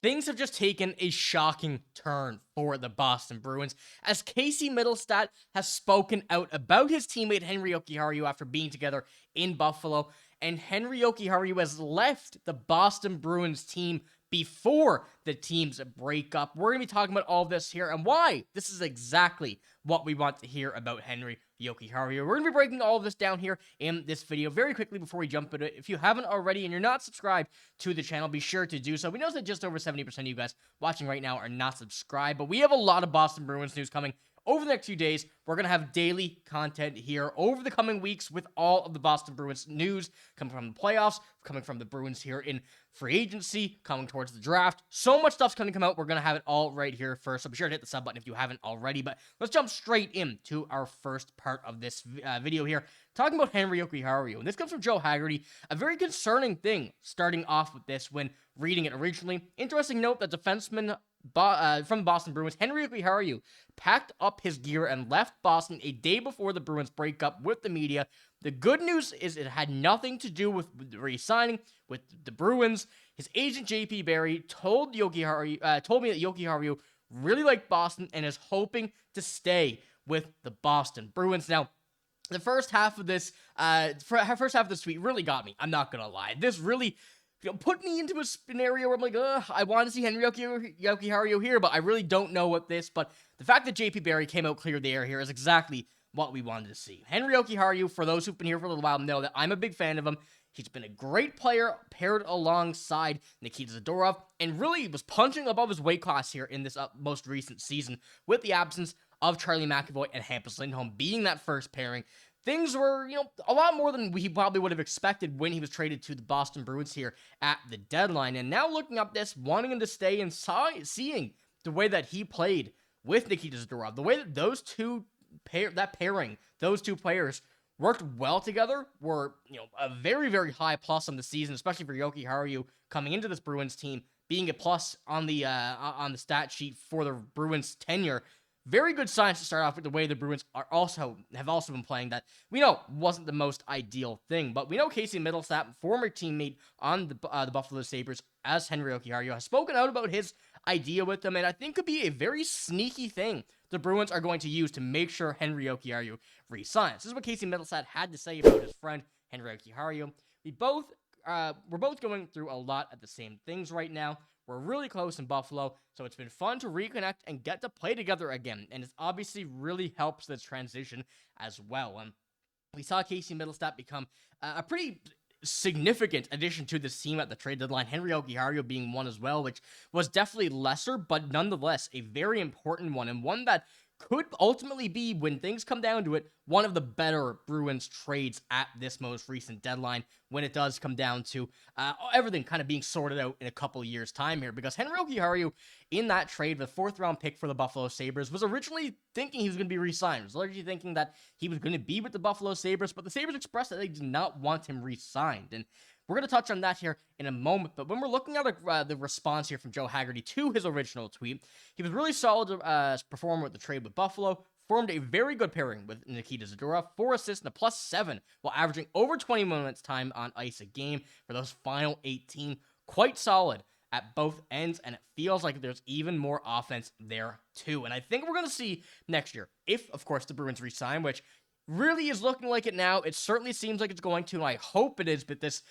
Things have just taken a shocking turn for the Boston Bruins as Casey Middlestat has spoken out about his teammate Henri Jokiharju after being together in Buffalo, and Henri Jokiharju has left the Boston Bruins team before the team's breakup. We're going to be talking about all this here and why this is exactly what we want to hear about Henri Jokiharju. We're going to be breaking all of this down here in this video very quickly before we jump into it. If you haven't already and you're not subscribed to the channel, be sure to do so. We know that just over 70% of you guys watching right now are not subscribed, but we have a lot of Boston Bruins news coming over the next few days. We're going to have daily content here over the coming weeks with all of the Boston Bruins news coming from the playoffs, coming from the Bruins here in free agency, coming towards the draft. So much stuff's going to come out. We're going to have it all right here first, so be sure to hit the sub button if you haven't already. But let's jump straight into our first part of this video here, talking about Henri Jokiharju. And this comes from Joe Haggerty. A very concerning thing starting off with this when reading it originally. Interesting note that defenseman from the Boston Bruins, Henri Jokiharju, packed up his gear and left Boston a day before the Bruins breakup with the media. The good news is it had nothing to do with re-signing with the Bruins. His agent JP Barry told me that Jokiharju really liked Boston and is hoping to stay with the Boston Bruins. Now, the first half of this tweet really got me. I'm not gonna lie. This really put me into a scenario where I'm like, I want to see Henri Jokiharju here, but I really don't know what this. But the fact that JP Barry came out clear the air here is exactly what we wanted to see. Henri Jokiharju, for those who've been here for a little while, know that I'm a big fan of him. He's been a great player paired alongside Nikita Zadorov, and really was punching above his weight class here in this most recent season with the absence of Charlie McAvoy and Elias Lindholm being that first pairing. Things were, a lot more than we probably would have expected when he was traded to the Boston Bruins here at the deadline. And now looking up this, wanting him to stay and seeing the way that he played with Nikita Zadorov, the way that those two players worked well together, were a very, very high plus on the season, especially for Jokiharju coming into this Bruins team, being a plus on the stat sheet for the Bruins tenure. Very good signs to start off with the way the Bruins have also been playing that we know wasn't the most ideal thing. But we know Casey Middlestat, former teammate on the Buffalo Sabres as Henri Jokiharju, has spoken out about his idea with them, and I think could be a very sneaky thing the Bruins are going to use to make sure Henri Jokiharju resigns. This is what Casey Middlestat had to say about his friend Henri Jokiharju. We're both going through a lot of the same things right now. We're really close in Buffalo, so it's been fun to reconnect and get to play together again, and it obviously really helps this transition as well. We saw Casey Middlestat become a pretty significant addition to this team at the trade deadline, Henri Jokiharju being one as well, which was definitely lesser, but nonetheless a very important one, and one that could ultimately be, when things come down to it, one of the better Bruins trades at this most recent deadline when it does come down to everything kind of being sorted out in a couple years' time here. Because Henri Jokiharju, in that trade, the 4th-round pick for the Buffalo Sabres, was originally thinking he was going to be re-signed. Was originally thinking that he was going to be with the Buffalo Sabres, but the Sabres expressed that they did not want him re-signed. And we're going to touch on that here in a moment, but when we're looking at the response here from Joe Haggerty to his original tweet, he was really solid performer with the trade with Buffalo, formed a very good pairing with Nikita Zadorov, 4 assists and a +7, while averaging over 20 minutes time on ice a game for those final 18. Quite solid at both ends, and it feels like there's even more offense there too. And I think we're going to see next year, if, of course, the Bruins re-sign, which really is looking like it now. It certainly seems like it's going to, and I hope it is, but this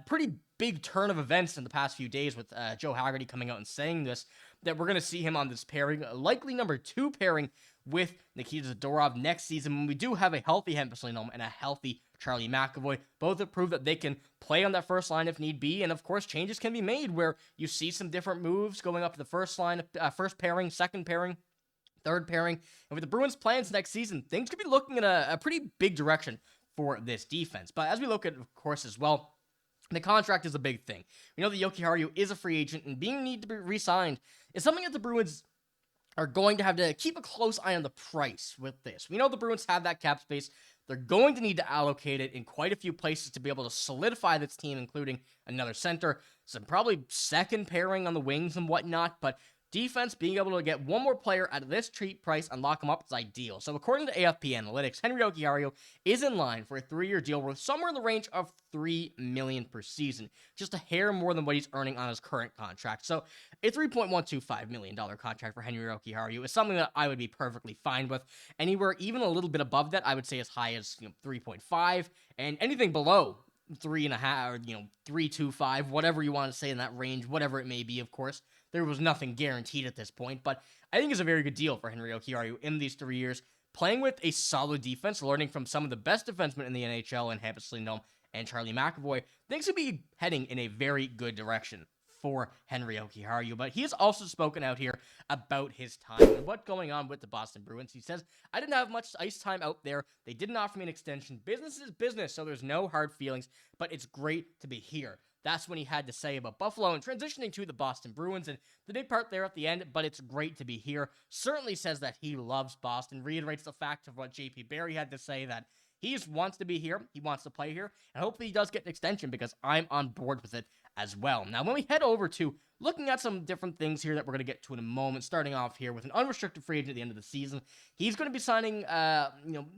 pretty big turn of events in the past few days with Joe Haggerty coming out and saying this, that we're going to see him on this pairing, likely number 2 pairing with Nikita Zadorov next season when we do have a healthy Henri Jokiharju and a healthy Charlie McAvoy. Both have proved that they can play on that first line if need be, and of course changes can be made where you see some different moves going up to the first line, first pairing, second pairing, third pairing. And with the Bruins' plans next season, things could be looking in a pretty big direction for this defense. But as we look at, of course, as well, the contract is a big thing. We know that Jokiharju is a free agent, and being need to be re-signed is something that the Bruins are going to have to keep a close eye on the price with this. We know the Bruins have that cap space. They're going to need to allocate it in quite a few places to be able to solidify this team, including another center, some probably second pairing on the wings and whatnot, but Defense, being able to get one more player at this cheap price and lock him up is ideal. So according to AFP Analytics, Henri Jokiharju is in line for a 3-year deal worth somewhere in the range of $3 million per season, just a hair more than what he's earning on his current contract. So a $3.125 million contract for Henri Jokiharju is something that I would be perfectly fine with. Anywhere even a little bit above that, I would say as high as 3.5, and anything below 3.5 or 3.25, whatever you want to say in that range, whatever it may be, of course. There was nothing guaranteed at this point, but I think it's a very good deal for Henri Jokiharju in these 3 years, playing with a solid defense, learning from some of the best defensemen in the NHL, and Elias Lindholm and Charlie McAvoy. Things could be heading in a very good direction for Henri Jokiharju, but he has also spoken out here about his time and what's going on with the Boston Bruins. He says, I didn't have much ice time out there. They didn't offer me an extension. Business is business, so there's no hard feelings, but it's great to be here. That's when he had to say about Buffalo and transitioning to the Boston Bruins, and the big part there at the end, but it's great to be here. Certainly says that he loves Boston, reiterates the fact of what JP Barry had to say, that he just wants to be here, he wants to play here, and hopefully he does get an extension because I'm on board with it as well. Now, when we head over to looking at some different things here that we're going to get to in a moment, starting off here with an unrestricted free agent at the end of the season. He's going to be signing,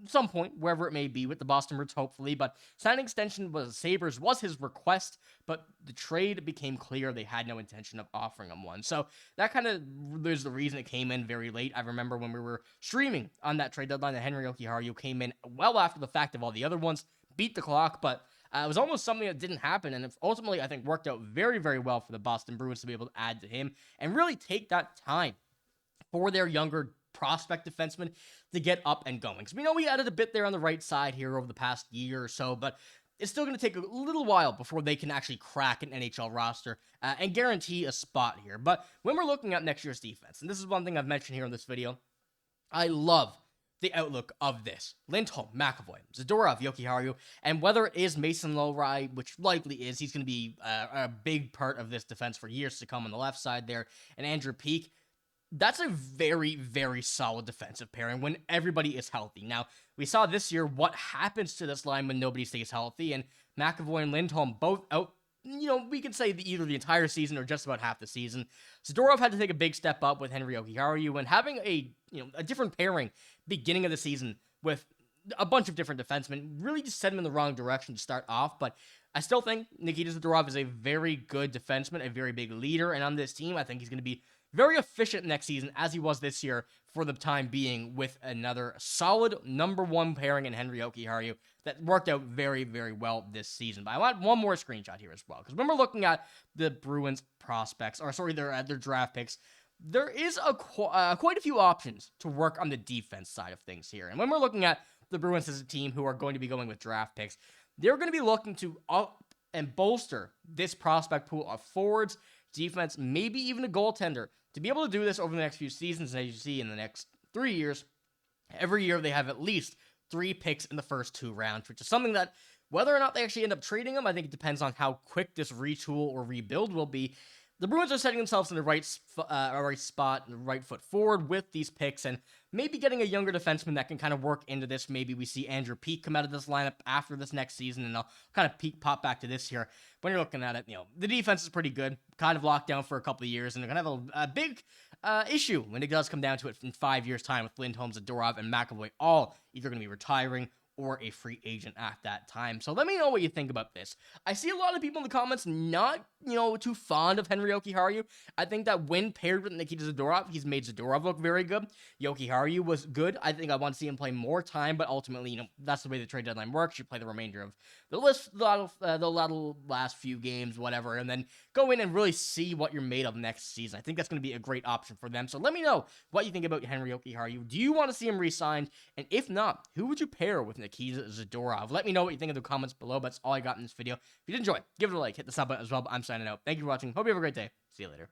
some point, wherever it may be, with the Boston Bruins, hopefully, but signing extension with Sabres was his request, but the trade became clear they had no intention of offering him one. So that kind of is the reason it came in very late. I remember when we were streaming on that trade deadline that Henri Jokiharju came in well after the fact of all the other ones, beat the clock, but it was almost something that didn't happen, and ultimately, I think, worked out very, very well for the Boston Bruins to be able to add to him and really take that time for their younger prospect defenseman to get up and going. Because we know we added a bit there on the right side here over the past year or so, but it's still going to take a little while before they can actually crack an NHL roster and guarantee a spot here. But when we're looking at next year's defense, and this is one thing I've mentioned here in this video, I love the outlook of this. Lindholm, McAvoy, Zadorov, Jokiharju, and whether it is Mason Lohrei, which likely is, he's going to be a big part of this defense for years to come on the left side there, and Andrew Peeke, that's a very, very solid defensive pairing when everybody is healthy. Now, we saw this year what happens to this line when nobody stays healthy, and McAvoy and Lindholm both out, we can say either the entire season or just about half the season. Zadorov had to take a big step up with Henri Jokiharju, and having a different pairing beginning of the season with a bunch of different defensemen really just set him in the wrong direction to start off, but I still think Nikita Zadorov is a very good defenseman, a very big leader, and on this team, I think he's going to be very efficient next season, as he was this year for the time being, with another solid number one pairing in Henri Jokiharju that worked out very, very well this season. But I want one more screenshot here as well, because when we're looking at the Bruins prospects, their draft picks, there is quite a few options to work on the defense side of things here. And when we're looking at the Bruins as a team who are going to be going with draft picks, they're going to be looking to up and bolster this prospect pool of forwards, defense, maybe even a goaltender, to be able to do this over the next few seasons. And as you see in the next 3 years, every year they have at least 3 picks in the first 2 rounds, which is something that, whether or not they actually end up trading them, I think it depends on how quick this retool or rebuild will be. The Bruins are setting themselves in the right spot, the right foot forward with these picks, and maybe getting a younger defenseman that can kind of work into this. Maybe we see Andrew Peeke come out of this lineup after this next season, and they'll kind of pop back to this here. When you're looking at it, the defense is pretty good, kind of locked down for a couple of years, and they're going to have a big issue when it does come down to it in 5 years' time with Lindholm, Zadorov, and McAvoy all either going to be retiring or a free agent at that time. So let me know what you think about this. I see a lot of people in the comments not, too fond of Henri Jokiharju. I think that when paired with Nikita Zadorov, he's made Zadorov look very good. Jokiharju was good. I think I want to see him play more time, but ultimately, that's the way the trade deadline works. You play the remainder of the last few games, whatever, and then go in and really see what you're made of next season. I think that's going to be a great option for them. So let me know what you think about Henri Jokiharju. Do you want to see him re-signed? And if not, who would you pair with Nikita Zadorov? Let me know what you think in the comments below. That's all I got in this video. If you did enjoy, give it a like, hit the sub button as well. But I'm signing out. Thank you for watching. Hope you have a great day. See you later.